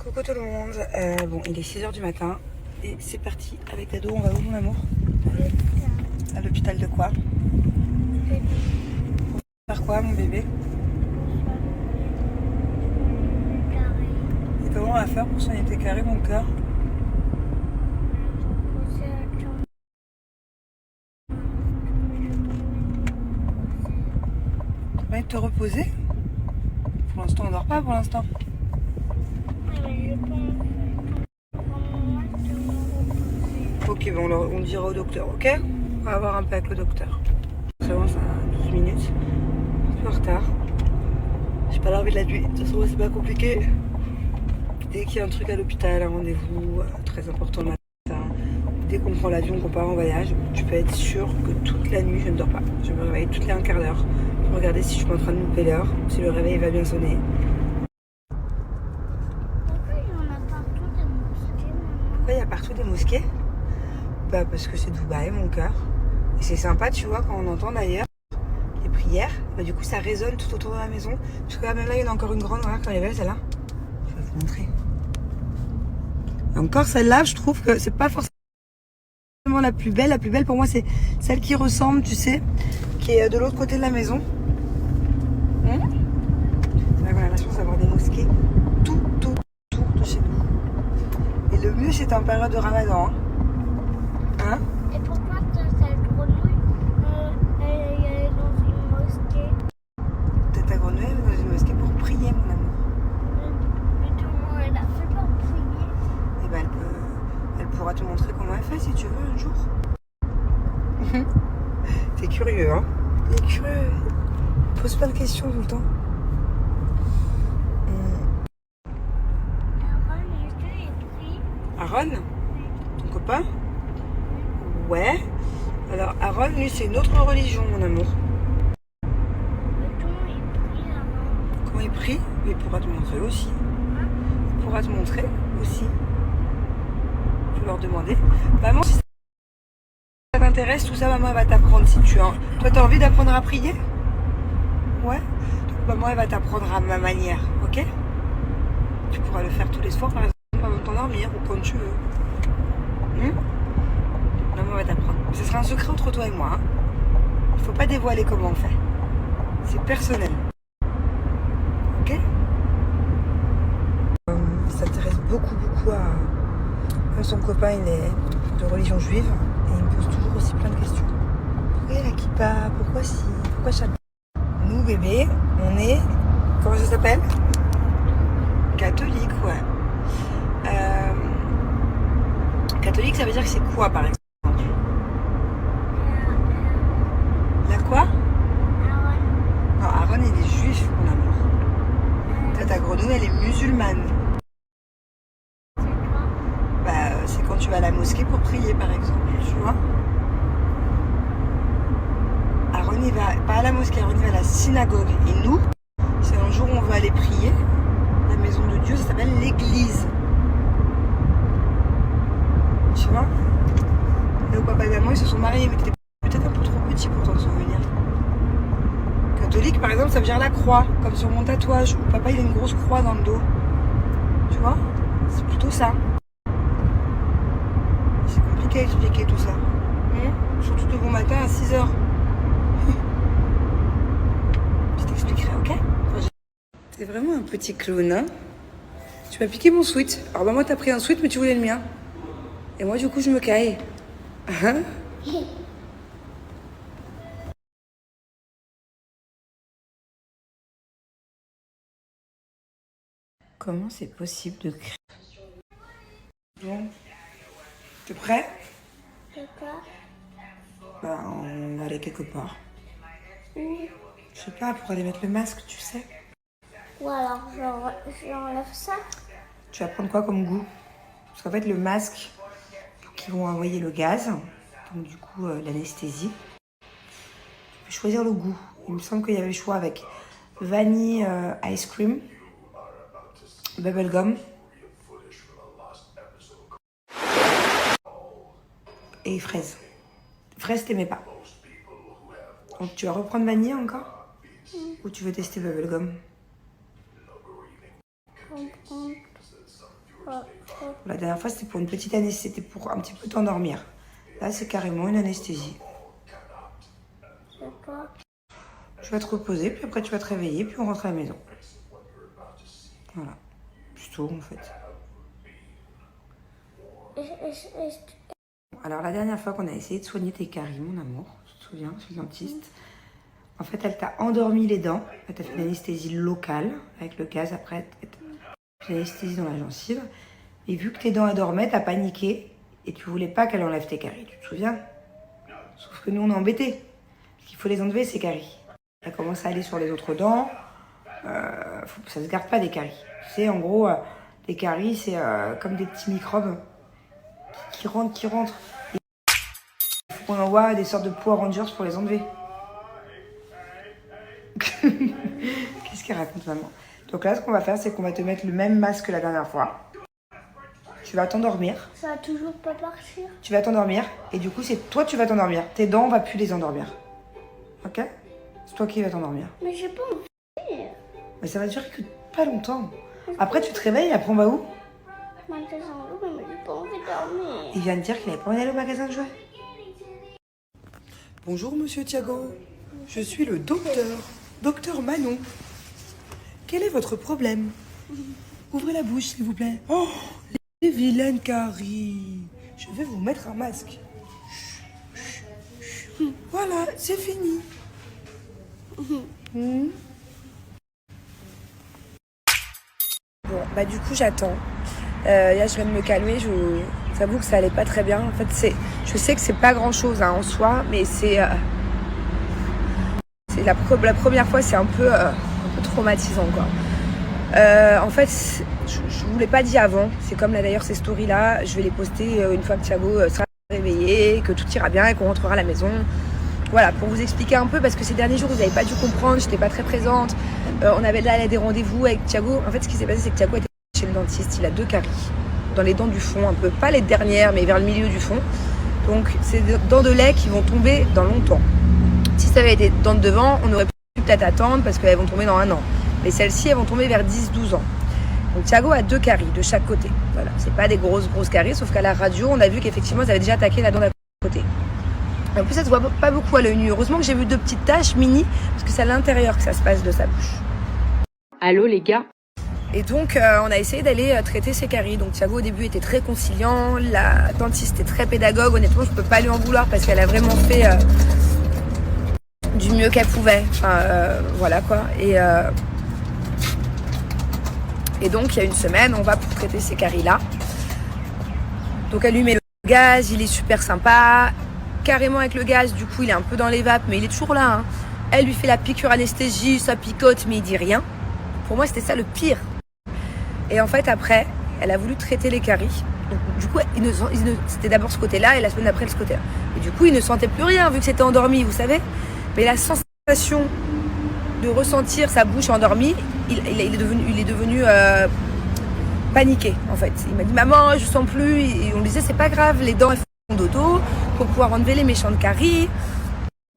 Coucou tout le monde, bon il est 6h du matin et c'est parti avec Dado, on va où mon amour? À l'hôpital de quoi? Pour faire quoi mon bébé? Et comment on va faire pour soigner tes carrés mon cœur? Tu vas te reposer? Pour l'instant on dort pas pour l'instant. Ok, bon on dira au docteur, ok? On va voir un peu avec le docteur. C'est bon, ça a 12 minutes. Un peu en retard. J'ai pas l'envie de la nuit, de toute façon c'est pas compliqué. Dès qu'il y a un truc à l'hôpital, un rendez-vous très important le matin, dès qu'on prend l'avion, qu'on part en voyage, tu peux être sûr que toute la nuit je ne dors pas. Je me réveille toutes les un quart d'heure pour regarder si je suis en train de louper l'heure, si le réveil va bien sonner. Pourquoi il y a partout des mosquées? Bah parce que c'est Dubaï mon cœur. Et c'est sympa tu vois quand on entend d'ailleurs les prières, bah du coup ça résonne tout autour de la maison. Parce que là même là il y en a encore une grande, regarde quand elle est belle celle-là. Je vais vous montrer. Encore celle-là je trouve que c'est pas forcément la plus belle. La plus belle pour moi c'est celle qui ressemble tu sais, qui est de l'autre côté de la maison. Là, voilà, la chance d'avoir des mosquées tout de chez nous. Et le mieux c'est en période de Ramadan. Hein? Et pourquoi cette grenouille elle est dans une mosquée? Peut-être ta grenouille est dans une mosquée pour prier mon amour. Mais comment elle a fait pour prier? Et ben elle pourra te montrer comment elle fait si tu veux un jour. T'es curieux hein? T'es curieux. Pose pas de questions tout le temps. Aaron, est-ce qu'il prie? Aaron? Ton copain? Ouais. Alors Aaron, lui, c'est une autre religion, mon amour. Mais comment il prie Aaron? Comment il prie? Il pourra te montrer aussi. Il pourra te montrer aussi. Tu peux leur demander. Maman, si ça t'intéresse, tout ça, maman va t'apprendre si tu as. Toi, t'as envie d'apprendre à prier? Ouais. Donc, maman, elle va t'apprendre à ma manière, ok? Tu pourras le faire tous les soirs, par exemple, avant de t'endormir ou quand tu veux. Maman va t'apprendre. Ce sera un secret entre toi et moi. Hein. Il faut pas dévoiler comment on fait. C'est personnel. Ok? Il s'intéresse beaucoup à son copain, il est de religion juive et il me pose toujours aussi plein de questions. Pourquoi il y a la kippa? Pourquoi si? Pourquoi ça? Nous bébés, on est... Comment ça s'appelle? Catholique, ouais. Catholique, ça veut dire que c'est quoi par exemple? La quoi? Aaron. Non, Aaron il est juif, mon amour. Toi, ta grenouille, elle est musulmane. C'est quoi? Bah, c'est quand tu vas à la mosquée pour prier, par exemple, tu vois. Aaron, il va pas à la mosquée, Aaron, il va à la synagogue. Et nous, c'est un jour où on veut aller prier. La maison de Dieu, ça s'appelle l'église. Tu vois? Et au papa et maman, ils se sont mariés, mais t'étais peut-être un peu trop petit pour t'en souvenir. Catholique, par exemple, ça veut dire la croix, comme sur mon tatouage. Où papa, il a une grosse croix dans le dos. Tu vois? C'est plutôt ça. C'est compliqué à expliquer tout ça. Surtout de bon matin à 6h. Je t'expliquerai, ok? T'es vraiment un petit clown, hein? Tu m'as piqué mon sweat. Alors bah moi t'as pris un sweat mais tu voulais le mien. Et moi du coup je me caille. Hein? Comment c'est possible de créer? Bon. T'es prêt? C'est quoi? Bah on va aller quelque part. Où? Je sais pas, pour aller mettre le masque, tu sais. Ou alors j'enlève ça? Tu vas prendre quoi comme goût? Parce qu'en fait le masque, qui vont envoyer le gaz, donc du coup l'anesthésie. Tu peux choisir le goût. Il me semble qu'il y avait le choix avec vanille ice cream, bubblegum et fraise. Fraise t'aimais pas. Donc tu vas reprendre vanille encore? Ou tu veux tester bubblegum? Comprendre. La dernière fois, c'était pour une petite anesthésie, c'était pour un petit peu t'endormir. Là, c'est carrément une anesthésie. D'accord. Tu vas te reposer, puis après tu vas te réveiller, puis on rentre à la maison. Voilà. C'est tout en fait. Alors la dernière fois qu'on a essayé de soigner tes caries, mon amour, tu te souviens, chez le dentiste, en fait elle t'a endormi les dents, elle t'a fait une anesthésie locale, avec le gaz après, elle t'a fait une anesthésie dans la gencive, et vu que tes dents dormaient, t'as paniqué, et tu voulais pas qu'elle enlève tes caries, tu te souviens? Sauf que nous on est embêtés, parce qu'il faut les enlever ces caries. Elle commence à aller sur les autres dents, ça se garde pas des caries. Tu sais, en gros, les caries c'est comme des petits microbes qui rentrent. Il faut qu'on envoie des sortes de Power Rangers pour les enlever. Qu'est-ce qu'elle raconte, maman? Donc là, ce qu'on va faire, c'est qu'on va te mettre le même masque que la dernière fois. Tu vas t'endormir. Ça va toujours pas partir. Tu vas t'endormir. Et du coup, c'est toi, tu vas t'endormir. Tes dents, on va plus les endormir. Ok? C'est toi qui vas t'endormir. Mais j'ai pas envie. Mais ça va durer que pas longtemps. Après, tu te réveilles et après, on va où? Magasin de jouets, mais j'ai pas envie de dormir. Il vient de dire qu'il n'avait pas envie d'aller au magasin de jouets. Bonjour, monsieur Thiago. Je suis le docteur Manon. Quel est votre problème? Ouvrez la bouche, s'il vous plaît. Oh, les vilaines caries. Je vais vous mettre un masque. Voilà, c'est fini. Bon, bah du coup, j'attends. Là, je viens de me calmer. J'avoue que ça allait pas très bien. En fait, je sais que c'est pas grand-chose en soi, mais c'est la première fois, c'est un peu traumatisant, quoi. En fait, je vous l'ai pas dit avant. C'est comme là d'ailleurs ces stories-là. Je vais les poster une fois que Thiago sera réveillé, que tout ira bien et qu'on rentrera à la maison. Voilà, pour vous expliquer un peu, parce que ces derniers jours, vous n'avez pas dû comprendre, j'étais pas très présente. On avait là des rendez-vous avec Thiago. En fait, ce qui s'est passé, c'est que Thiago était chez le dentiste. Il a 2 caries dans les dents du fond, un peu, pas les dernières, mais vers le milieu du fond. Donc, c'est des dents de lait qui vont tomber dans longtemps. Si ça avait été des dents de devant, on aurait pu peut-être attendre parce qu'elles vont tomber dans 1 an. Mais celles-ci, elles vont tomber vers 10-12 ans. Donc, Thiago a 2 caries de chaque côté. Voilà, c'est pas des grosses caries, sauf qu'à la radio, on a vu qu'effectivement, ça avait déjà attaqué la dent d'à côté. En plus, ça se voit pas beaucoup à l'œil nu. Heureusement que j'ai vu 2 petites taches mini, parce que c'est à l'intérieur que ça se passe de sa bouche. Allô les gars? Et donc, on a essayé d'aller traiter ses caries. Donc, Thiago, au début, était très conciliant. La dentiste est très pédagogue. Honnêtement, je peux pas lui en vouloir parce qu'elle a vraiment fait du mieux qu'elle pouvait. Enfin, voilà quoi. Et donc, il y a une semaine, on va pour traiter ces caries-là. Donc, elle lui met le gaz. Il est super sympa. Carrément avec le gaz, du coup, il est un peu dans les vapes, mais il est toujours là. Hein. Elle lui fait la piqûre anesthésie, ça picote, mais il dit rien. Pour moi, c'était ça le pire. Et en fait, après, elle a voulu traiter les caries. Donc, du coup, c'était d'abord ce côté-là et la semaine d'après, ce côté-là. Et du coup, il ne sentait plus rien vu que c'était endormi, vous savez. Mais la sensation de ressentir sa bouche endormie, il est devenu paniqué, en fait. Il m'a dit, maman, je sens plus. Et on lui disait, c'est pas grave, les dents, elles font dodo pour pouvoir enlever les méchantes caries.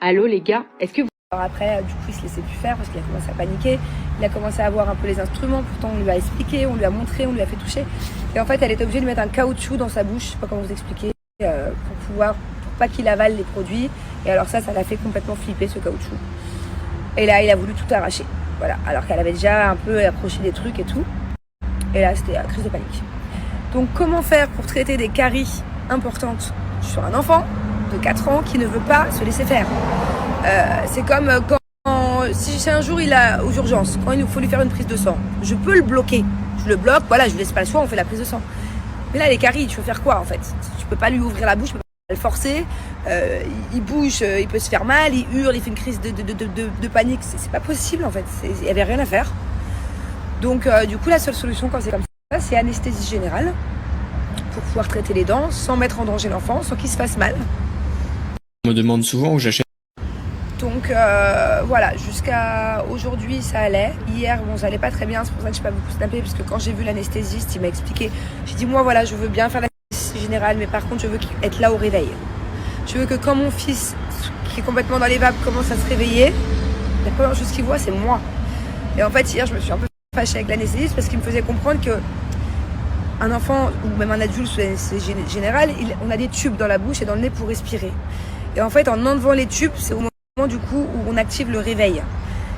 Allô les gars, est-ce que vous... Alors après, du coup, il se laissait plus faire parce qu'il a commencé à paniquer. Il a commencé à voir un peu les instruments. Pourtant, on lui a expliqué, on lui a montré, on lui a fait toucher. Et en fait, elle était obligée de mettre un caoutchouc dans sa bouche, je sais pas comment vous expliquer, pour pas qu'il avale les produits. Et alors ça l'a fait complètement flipper, ce caoutchouc. Et là, il a voulu tout arracher. Voilà, alors qu'elle avait déjà un peu accroché des trucs et tout. Et là, c'était crise de panique. Donc, comment faire pour traiter des caries importantes sur un enfant de 4 ans qui ne veut pas se laisser faire? C'est comme si un jour il a aux urgences, quand il faut lui faire une prise de sang, je peux le bloquer, je le bloque, voilà, je lui laisse pas le choix, on fait la prise de sang. Mais là les caries, tu veux faire quoi en fait? Tu peux pas lui ouvrir la bouche, tu peux pas le forcer, il bouge, il peut se faire mal, il hurle, il fait une crise de panique, c'est pas possible en fait, il y avait rien à faire. Donc du coup la seule solution quand c'est comme ça, c'est anesthésie générale pour pouvoir traiter les dents sans mettre en danger l'enfant, sans qu'il se fasse mal. On me demande souvent où j'achète. Donc voilà, jusqu'à aujourd'hui ça allait. Hier, bon, ça allait pas très bien, c'est pour ça que je n'ai pas beaucoup snappé, parce que quand j'ai vu l'anesthésiste, il m'a expliqué. J'ai dit, moi voilà, je veux bien faire l'anesthésie générale, mais par contre, je veux être là au réveil. Je veux que quand mon fils, qui est complètement dans les vapes, commence à se réveiller, la première chose qu'il voit, c'est moi. Et en fait, hier, je me suis un peu fâchée avec l'anesthésiste parce qu'il me faisait comprendre que un enfant ou même un adulte, c'est général, on a des tubes dans la bouche et dans le nez pour respirer. Et en fait, en enlevant les tubes, c'est au moment du coup où on active le réveil.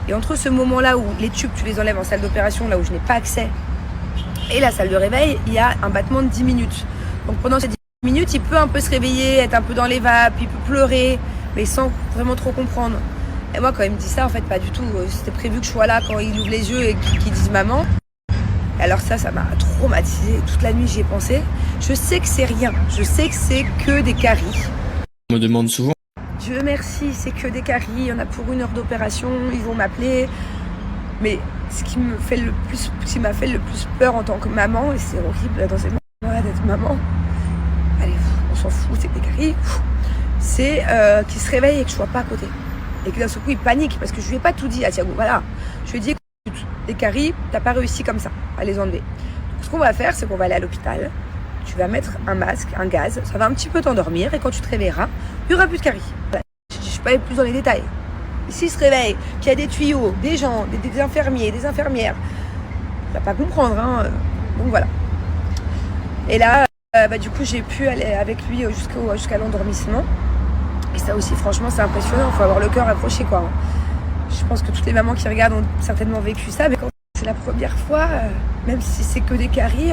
Et entre ce moment-là où les tubes, tu les enlèves en salle d'opération, là où je n'ai pas accès, et la salle de réveil, il y a un battement de 10 minutes. Donc pendant ces 10 minutes, il peut un peu se réveiller, être un peu dans les vapes, il peut pleurer, mais sans vraiment trop comprendre. Et moi, quand il me dit ça, en fait, pas du tout. C'était prévu que je sois là quand il ouvre les yeux et qu'il dise maman. Et alors ça m'a traumatisée. Toute la nuit, j'y ai pensé. Je sais que c'est rien. Je sais que c'est que des caries. On me demande souvent. Dieu merci, c'est que des caries. Il y en a pour 1 heure d'opération. Ils vont m'appeler. Mais ce qui m'a fait le plus peur en tant que maman, et c'est horrible dans ces moments-là d'être maman, allez, on s'en fout, c'est que des caries, c'est qu'il se réveille et que je sois pas à côté. Et que d'un seul coup, il panique parce que je lui ai pas tout dit à Thiago. Voilà, je lui ai dit, écoute, les caries, t'as pas réussi comme ça à les enlever. Donc, ce qu'on va faire, c'est qu'on va aller à l'hôpital. Tu vas mettre un masque, un gaz, ça va un petit peu t'endormir et quand tu te réveilleras, il y aura plus de caries. Voilà. Je ne suis pas allée plus dans les détails. S'il se réveille, qu'il y a des tuyaux, des gens, des infirmiers, des infirmières, il va pas comprendre, hein. Donc voilà. Et là, du coup, j'ai pu aller avec lui jusqu'à l'endormissement. Et ça aussi, franchement, c'est impressionnant. Il faut avoir le cœur accroché, quoi. Je pense que toutes les mamans qui regardent ont certainement vécu ça, mais quand c'est la première fois, même si c'est que des caries.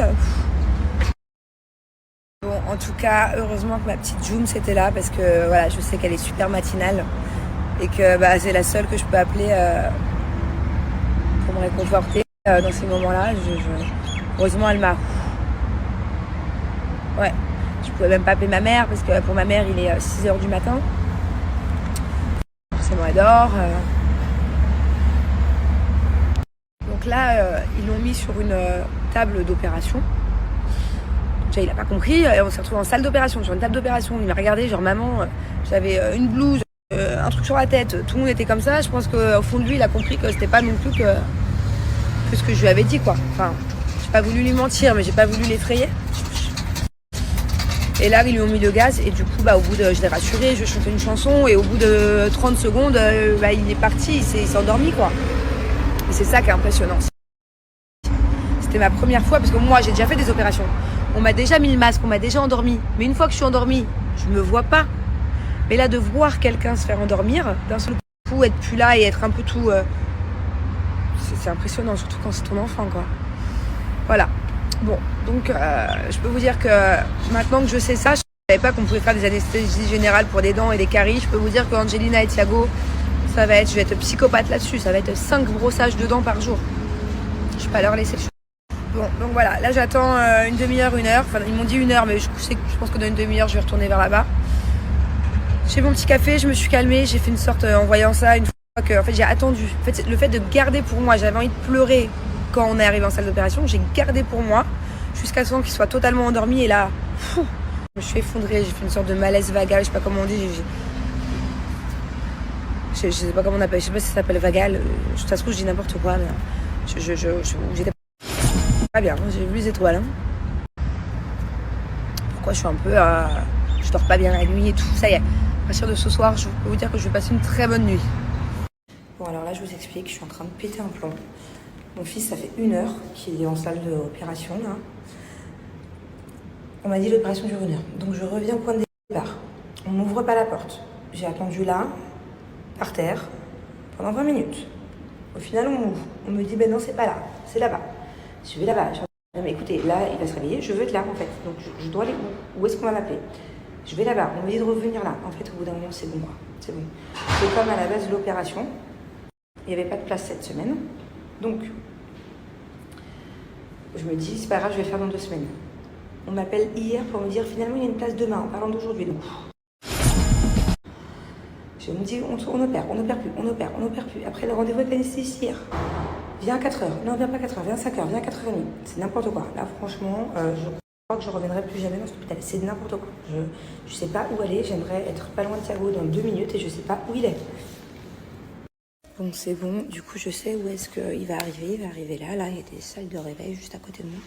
Bon, en tout cas, heureusement que ma petite June c'était là parce que voilà, je sais qu'elle est super matinale. Et que c'est la seule que je peux appeler pour me réconforter dans ces moments-là. Heureusement, elle m'a... Ouais, je pouvais même pas appeler ma mère parce que pour ma mère, il est 6h du matin. Forcément, elle dort. Donc là, ils l'ont mis sur une table d'opération. Déjà, il a pas compris. Et on s'est retrouvés en salle d'opération, sur une table d'opération. Il m'a regardé, genre maman, j'avais une blouse. Un truc sur la tête, tout le monde était comme ça. Je pense qu'au fond de lui, il a compris que c'était pas non plus que ce que je lui avais dit, quoi. Enfin, j'ai pas voulu lui mentir, mais j'ai pas voulu l'effrayer. Et là, ils lui ont mis le gaz, et du coup, au bout de, je l'ai rassuré, je chantais une chanson, et au bout de 30 secondes, il est parti, il s'est endormi, quoi. Et c'est ça qui est impressionnant. C'était ma première fois, parce que moi, j'ai déjà fait des opérations. On m'a déjà mis le masque, on m'a déjà endormi. Mais une fois que je suis endormie, je me vois pas. Mais là, de voir quelqu'un se faire endormir, d'un seul coup, être plus là et être un peu tout... c'est impressionnant, surtout quand c'est ton enfant, quoi. Voilà. Bon, donc, je peux vous dire que maintenant que je sais ça, je ne savais pas qu'on pouvait faire des anesthésies générales pour des dents et des caries. Je peux vous dire qu'Angelina et Thiago, je vais être psychopathe là-dessus. Ça va être 5 brossages de dents par jour. Je ne vais pas leur laisser le choix. Bon, donc voilà. Là, j'attends une demi-heure, 1 heure. Enfin, ils m'ont dit 1 heure, mais je pense que dans une demi-heure, je vais retourner vers là-bas. J'ai mon petit café, je me suis calmée, j'ai fait une sorte en voyant ça, une fois que j'ai attendu. En fait, le fait de garder pour moi, j'avais envie de pleurer quand on est arrivé en salle d'opération, j'ai gardé pour moi jusqu'à ce qu'il soit totalement endormi et là, je me suis effondrée, j'ai fait une sorte de malaise vagal, je sais pas comment on dit, je sais pas comment on appelle, je sais pas si ça s'appelle vagal, ça se trouve je dis n'importe quoi, mais j'étais pas bien, j'ai vu les étoiles. Pourquoi je suis un peu, je dors pas bien la nuit et tout, ça y est. À partir de ce soir, je peux vous dire que je vais passer une très bonne nuit. Bon, alors là, je vous explique, je suis en train de péter un plomb. Mon fils, ça fait 1 heure qu'il est en salle d'opération, là. On m'a dit l'opération dure 1 heure. Donc, je reviens au point de départ. On m'ouvre pas la porte. J'ai attendu là, par terre, pendant 20 minutes. Au final, on m'ouvre. On me dit, non, c'est pas là, c'est là-bas. Je vais là-bas. Mais écoutez, là, il va se réveiller, je veux être là, en fait. Donc, je dois aller où est-ce qu'on va m'appeler? Je vais là-bas, on me dit de revenir là. En fait, au bout d'un moment, c'est bon, quoi. C'est bon. C'est comme à la base de l'opération. Il n'y avait pas de place cette semaine. Donc, je me dis, c'est pas grave, je vais le faire dans 2 semaines. On m'appelle hier pour me dire, finalement, il y a une place demain, en parlant d'aujourd'hui. Donc, je me dis, on opère plus. Après, le rendez-vous avec l'anesthésiste. Viens à 4h. Non, viens pas à 4h, viens à 5h, viens à 4h30. C'est n'importe quoi. Là, franchement, je crois que je reviendrai plus jamais dans cet hôpital. C'est n'importe quoi. Je sais pas où aller. J'aimerais être pas loin de Thiago dans 2 minutes et je sais pas où il est. Bon, c'est bon. Du coup, je sais où est-ce qu'il va arriver. Il va arriver là. Là, il y a des salles de réveil juste à côté de moi.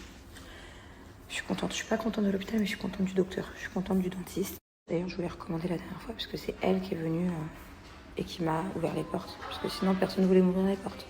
Je suis contente. Je suis pas contente de l'hôpital, mais je suis contente du docteur. Je suis contente du dentiste. D'ailleurs, je voulais recommander la dernière fois parce que c'est elle qui est venue et qui m'a ouvert les portes. Parce que sinon, personne ne voulait m'ouvrir les portes.